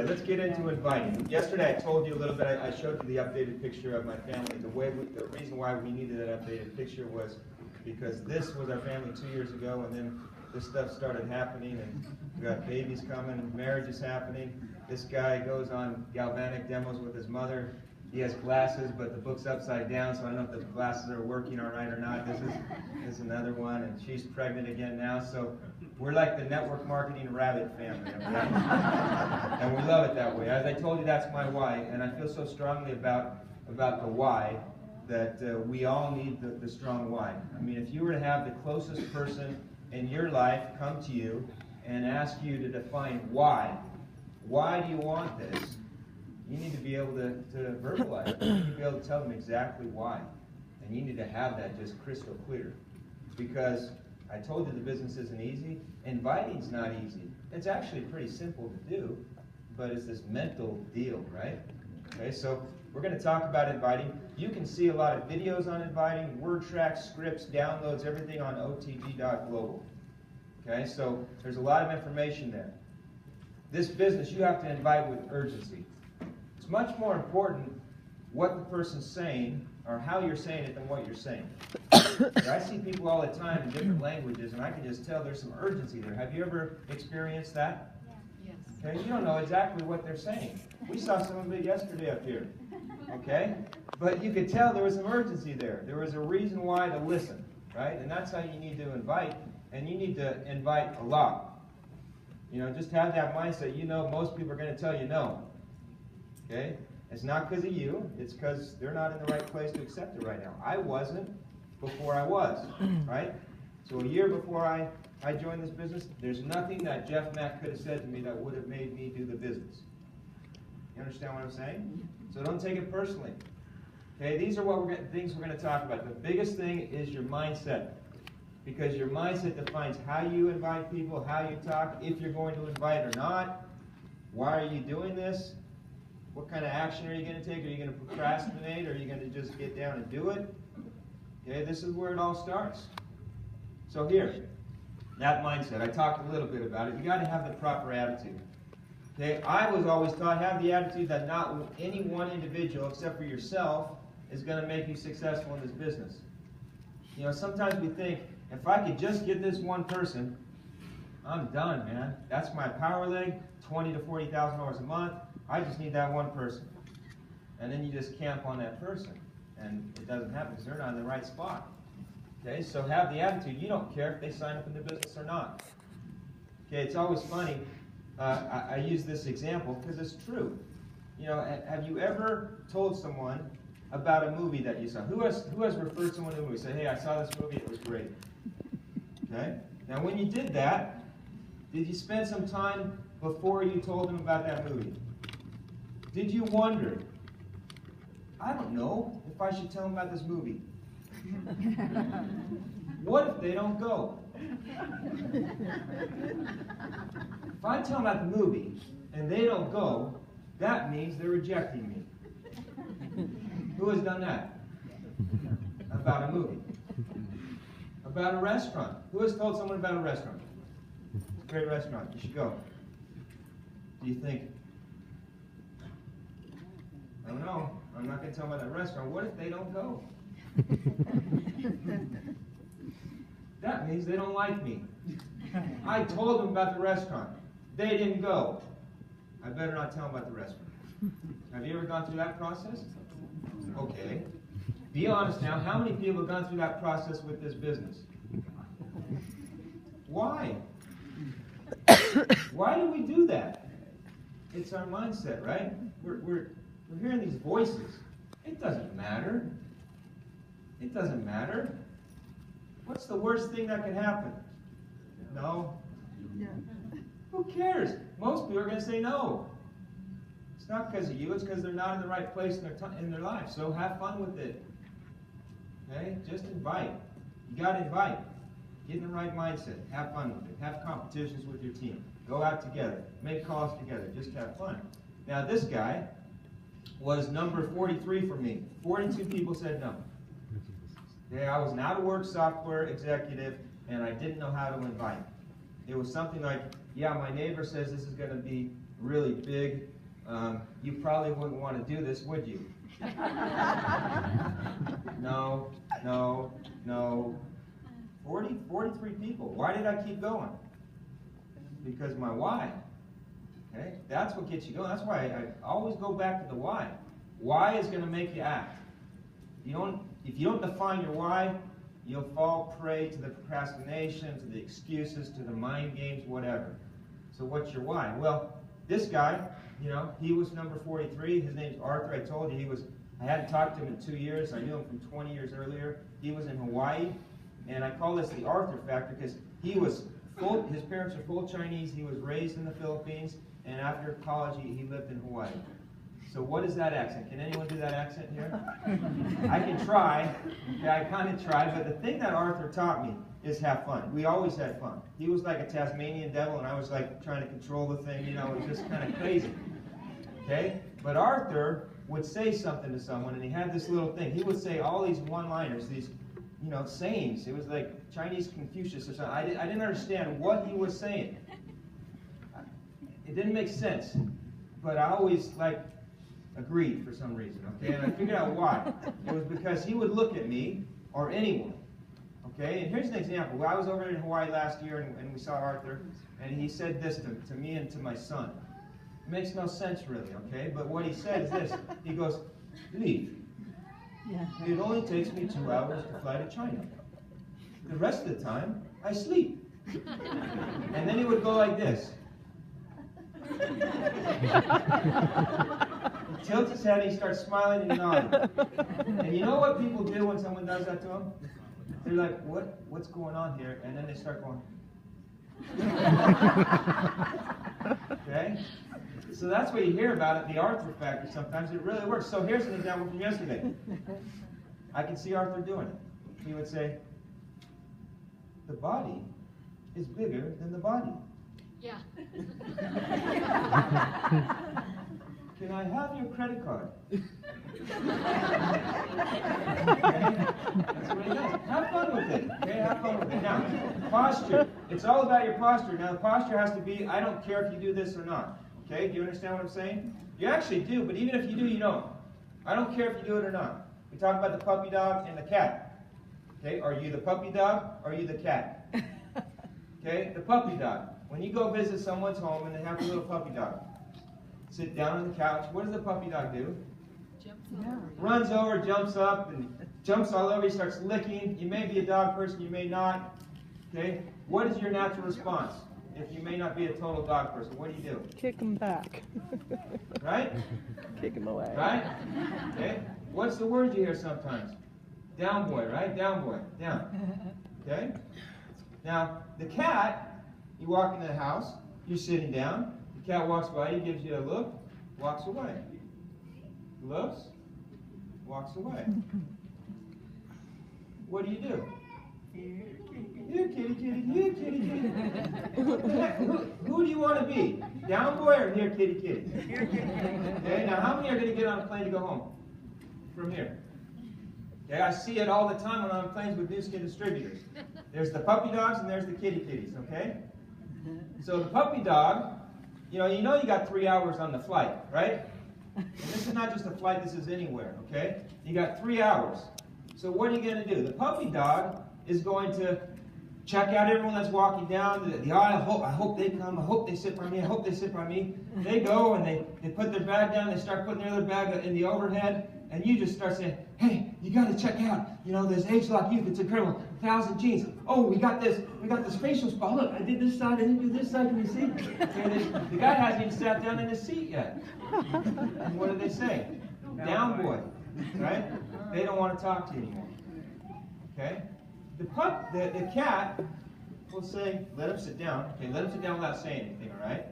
Let's get into inviting. Yesterday I told you a little bit, I showed you the updated picture of my family. The reason why we needed that updated picture was because this was our family 2 years ago, and then this stuff started happening, and we got babies coming, marriage is happening. This guy goes on galvanic demos with his mother. He has glasses, but the book's upside down, so I don't know if the glasses are working all right or not. This is another one, and she's pregnant again now. So we're like the network marketing rabbit family, okay? And we love it that way. As I told you, that's my why, and I feel so strongly about the why that we all need the strong why. I mean, if you were to have the closest person in your life come to you and ask you to define why do you want this? You need to be able to verbalize it. You need to be able to tell them exactly why. And you need to have that just crystal clear. Because I told you the business isn't easy. Inviting's not easy. It's actually pretty simple to do, but it's this mental deal, right? Okay, so we're going to talk about inviting. You can see a lot of videos on inviting, word tracks, scripts, downloads, everything on otg.global. Okay, so there's a lot of information there. This business, you have to invite with urgency. It's much more important what the person's saying or how you're saying it than what you're saying. I see people all the time in different languages, and I can just tell there's some urgency there. Have you ever experienced that? Yeah. Yes. Okay, you don't know exactly what they're saying. We saw some of it yesterday up here. Okay? But you could tell there was some urgency there. There was a reason why to listen, right? And that's how you need to invite, and you need to invite a lot. You know, just have that mindset. You know most people are going to tell you no. Okay? It's not because of you. It's because they're not in the right place to accept it right now. I wasn't before I was, right? So a year before I joined this business, there's nothing that Jeff Mack could have said to me that would have made me do the business. You understand what I'm saying? So don't take it personally. Okay? These are things we're going to talk about. The biggest thing is your mindset. Because your mindset defines how you invite people, how you talk, if you're going to invite or not. Why are you doing this? What kind of action are you going to take? Are you going to procrastinate, or are you going to just get down and do it? Okay, this is where it all starts. So here, that mindset. I talked a little bit about it. You got to have the proper attitude. Okay, I was always taught, have the attitude that not any one individual, except for yourself, is going to make you successful in this business. You know, sometimes we think, if I could just get this one person, I'm done, man. That's my power leg, $20,000 to $40,000 a month. I just need that one person. And then you just camp on that person. And it doesn't happen because they're not in the right spot. Okay, so have the attitude. You don't care if they sign up in the business or not. Okay, it's always funny. I use this example because it's true. You know, have you ever told someone about a movie that you saw? Who has referred someone to a movie? Say, hey, I saw this movie, it was great. Okay? Now, when you did that, did you spend some time before you told them about that movie? Did you wonder, I don't know if I should tell them about this movie? What if they don't go? If I tell them about the movie and they don't go, that means they're rejecting me. Who has done that? About a movie. About a restaurant. Who has told someone about a restaurant? It's a great restaurant. You should go. Do you think, I don't know, I'm not going to tell them about that restaurant. What if they don't go? That means they don't like me. I told them about the restaurant. They didn't go. I better not tell them about the restaurant. Have you ever gone through that process? Okay. Be honest now, how many people have gone through that process with this business? Why? Why do we do that? It's our mindset, right? We're hearing these voices. It doesn't matter. It doesn't matter. What's the worst thing that could happen? No. Who cares? Most people are going to say no. It's not because of you. It's because they're not in the right place in their life. So have fun with it. Okay? Just invite. You got to invite. Get in the right mindset. Have fun with it. Have competitions with your team. Go out together. Make calls together. Just have fun. Now this guy was number 43 for me. 42 people said no. Okay, I was an out-of-work software executive, and I didn't know how to invite. It was something like, yeah, my neighbor says this is going to be really big, you probably wouldn't want to do this, would you? No, no, no. 43 people. Why did I keep going? Because my why. Okay? That's what gets you going. That's why I always go back to the why. Why is going to make you act. If you don't define your why, you'll fall prey to the procrastination, to the excuses, to the mind games, whatever. So what's your why? Well, this guy, he was number 43. His name's Arthur. I told you I hadn't talked to him in 2 years. I knew him from 20 years earlier. He was in Hawaii. And I call this the Arthur factor because his parents are full Chinese. He was raised in the Philippines. And after college, he lived in Hawaii. So what is that accent? Can anyone do that accent here? I can try. Okay, I kind of try. But the thing that Arthur taught me is have fun. We always had fun. He was like a Tasmanian devil, and I was like trying to control the thing. It was just kind of crazy. Okay? But Arthur would say something to someone, and he had this little thing. He would say all these one-liners, these sayings. It was like Chinese Confucius or something. I didn't understand what he was saying. It didn't make sense. But I always agreed for some reason, okay? And I figured out why. It was because he would look at me, or anyone, okay? And here's an example. I was over in Hawaii last year, and we saw Arthur, and he said this to me and to my son. It makes no sense, really, okay? But what he said is this. He goes, Leif, it only takes me 2 hours to fly to China. The rest of the time, I sleep. And then he would go like this. He tilts his head, he starts smiling and nodding. And you know what people do when someone does that to them? They're like, what's going on here? And then they start going. Okay? So that's what you hear about it, the Arthur factor sometimes. It really works. So here's an example from yesterday. I can see Arthur doing it. He would say, the body is bigger than the body. Yeah. Can I have your credit card? Okay? That's what he does. Have fun with it. Okay, have fun with it. Now, posture. It's all about your posture. Now, the posture has to be, I don't care if you do this or not. Okay, do you understand what I'm saying? You actually do, but even if you do, you don't. I don't care if you do it or not. We talk about the puppy dog and the cat. Okay, are you the puppy dog or are you the cat? Okay, the puppy dog. When you go visit someone's home and they have a little puppy dog, sit down on the couch, what does the puppy dog do? Jumps over. Runs over, jumps up, and jumps all over. He starts licking. You may be a dog person, you may not. Okay, what is your natural response? If you may not be a total dog person, what do you do? Kick him back. Right? Kick him away. Right? Okay? What's the word you hear sometimes? Down boy, right? Down boy. Down. Okay? Now, the cat, you walk into the house, you're sitting down, the cat walks by you, gives you a look, walks away. Looks, walks away. What do you do? Here, kitty, kitty, here, kitty, kitty. What the heck? Who do you want to be? Down boy or here, kitty, kitty? Okay, now how many are going to get on a plane to go home from here? Okay, I see it all the time when I'm on planes with new skin distributors. There's the puppy dogs and there's the kitty kitties, okay? So the puppy dog, you got 3 hours on the flight, right? And this is not just a flight, this is anywhere, okay? You got 3 hours. So what are you going to do? The puppy dog is going to check out everyone that's walking down the aisle. I hope they come. I hope they sit by me. I hope they sit by me. They go and they put their bag down. They start putting their other bag in the overhead. And you just start saying, hey, you got to check out. There's age-lock youth. It's incredible. 1,000 genes. Oh, we got this facial spa. Look, I did this side. I didn't do this side. Can you see? Okay, the guy hasn't even sat down in his seat yet. And what do they say? Down boy. Right? They don't want to talk to you anymore. Okay? The cat will say, let him sit down. Okay, let him sit down without saying anything, all right?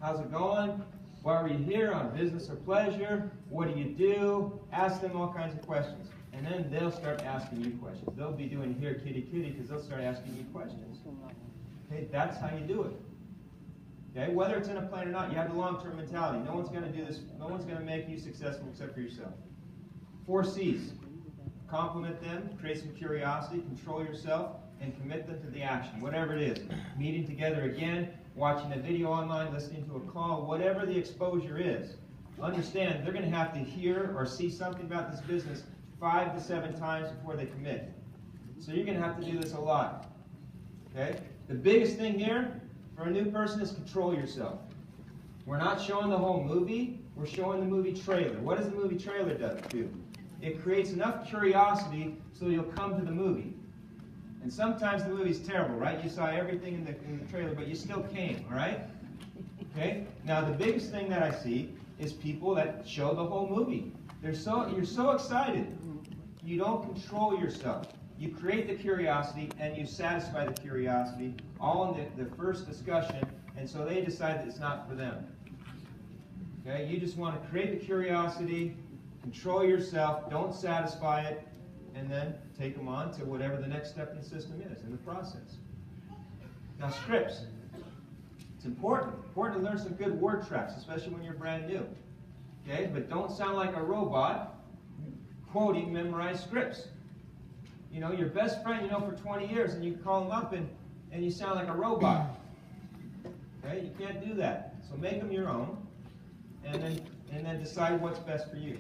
How's it going? Why were you here? On business or pleasure? What do you do? Ask them all kinds of questions. And then they'll start asking you questions. They'll be doing here, kitty, kitty, because they'll start asking you questions. Okay, that's how you do it. Okay, whether it's in a plan or not, you have the long-term mentality. No one's going to do this. No one's going to make you successful except for yourself. 4 C's. Compliment them, create some curiosity, control yourself, and commit them to the action, whatever it is. Meeting together again, watching a video online, listening to a call, whatever the exposure is, understand they're going to have to hear or see something about this business 5 to 7 times before they commit. So you're going to have to do this a lot. Okay? The biggest thing here for a new person is control yourself. We're not showing the whole movie, we're showing the movie trailer. What does the movie trailer do? It creates enough curiosity so you'll come to the movie. And sometimes the movie's terrible, right? You saw everything in the trailer, but you still came, all right? Okay? Now the biggest thing that I see is people that show the whole movie. You're so excited. You don't control yourself. You create the curiosity and you satisfy the curiosity all in the first discussion, and so they decide that it's not for them. Okay? You just want to create the curiosity, control yourself, don't satisfy it, and then take them on to whatever the next step in the system is in the process. Now scripts. It's important to learn some good word tracks, especially when you're brand new. Okay? But don't sound like a robot quoting memorized scripts. You know, your best friend you know for 20 years, and you call them up and you sound like a robot. Okay? You can't do that. So make them your own, and then decide what's best for you.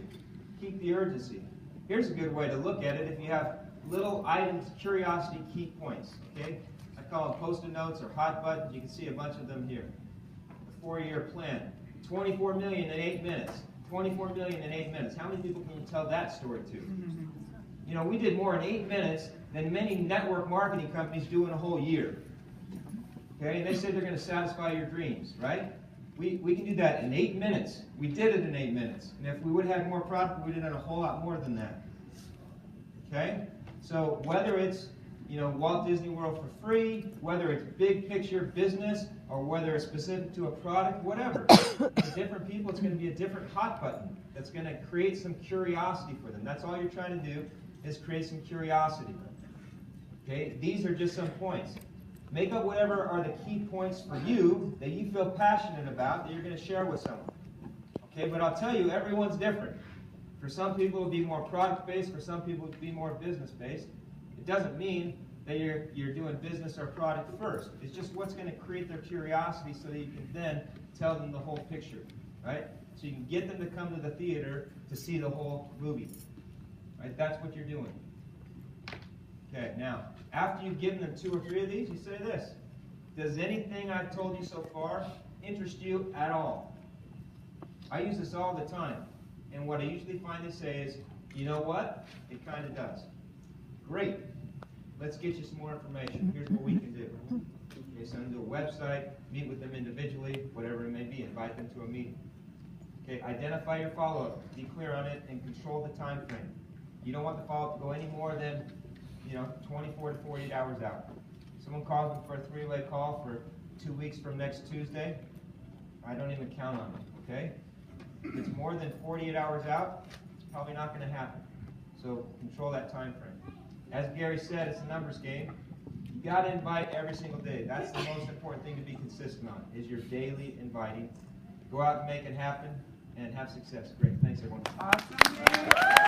Keep the urgency. Here's a good way to look at it if you have little items, curiosity, key points. Okay? I call them post-it notes or hot buttons. You can see a bunch of them here. The 4-year plan. 24 million in 8 minutes. 24 million in 8 minutes. How many people can you tell that story to? You know, we did more in 8 minutes than many network marketing companies do in a whole year. Okay? And they say they're going to satisfy your dreams, right? We can do that in 8 minutes. We did it in 8 minutes. And if we would have had more product, we would have done a whole lot more than that. Okay? So whether it's, you know, Walt Disney World for free, whether it's big picture business, or whether it's specific to a product, whatever. For different people, it's going to be a different hot button that's going to create some curiosity for them. That's all you're trying to do, is create some curiosity. Okay? These are just some points. Make up whatever are the key points for you that you feel passionate about that you're going to share with someone. Okay, but I'll tell you, everyone's different. For some people, it will be more product-based. For some people, it will be more business-based. It doesn't mean that you're doing business or product first. It's just what's going to create their curiosity so that you can then tell them the whole picture, right? So you can get them to come to the theater to see the whole movie, right? That's what you're doing. Okay, now, after you've given them 2 or 3 of these, you say this. Does anything I've told you so far interest you at all? I use this all the time. And what I usually find they say is, you know what? It kind of does. Great. Let's get you some more information. Here's what we can do. Okay, send them to a website, meet with them individually, whatever it may be, invite them to a meeting. Okay, identify your follow-up, be clear on it, and control the time frame. You don't want the follow-up to go any more than 24 to 48 hours out. Someone calls me for a 3-way call for 2 weeks from next Tuesday, I don't even count on it, okay? If it's more than 48 hours out, it's probably not going to happen. So control that time frame. As Gary said, it's a numbers game. You got to invite every single day. That's the most important thing to be consistent on, is your daily inviting. Go out and make it happen, and have success. Great. Thanks, everyone. Awesome.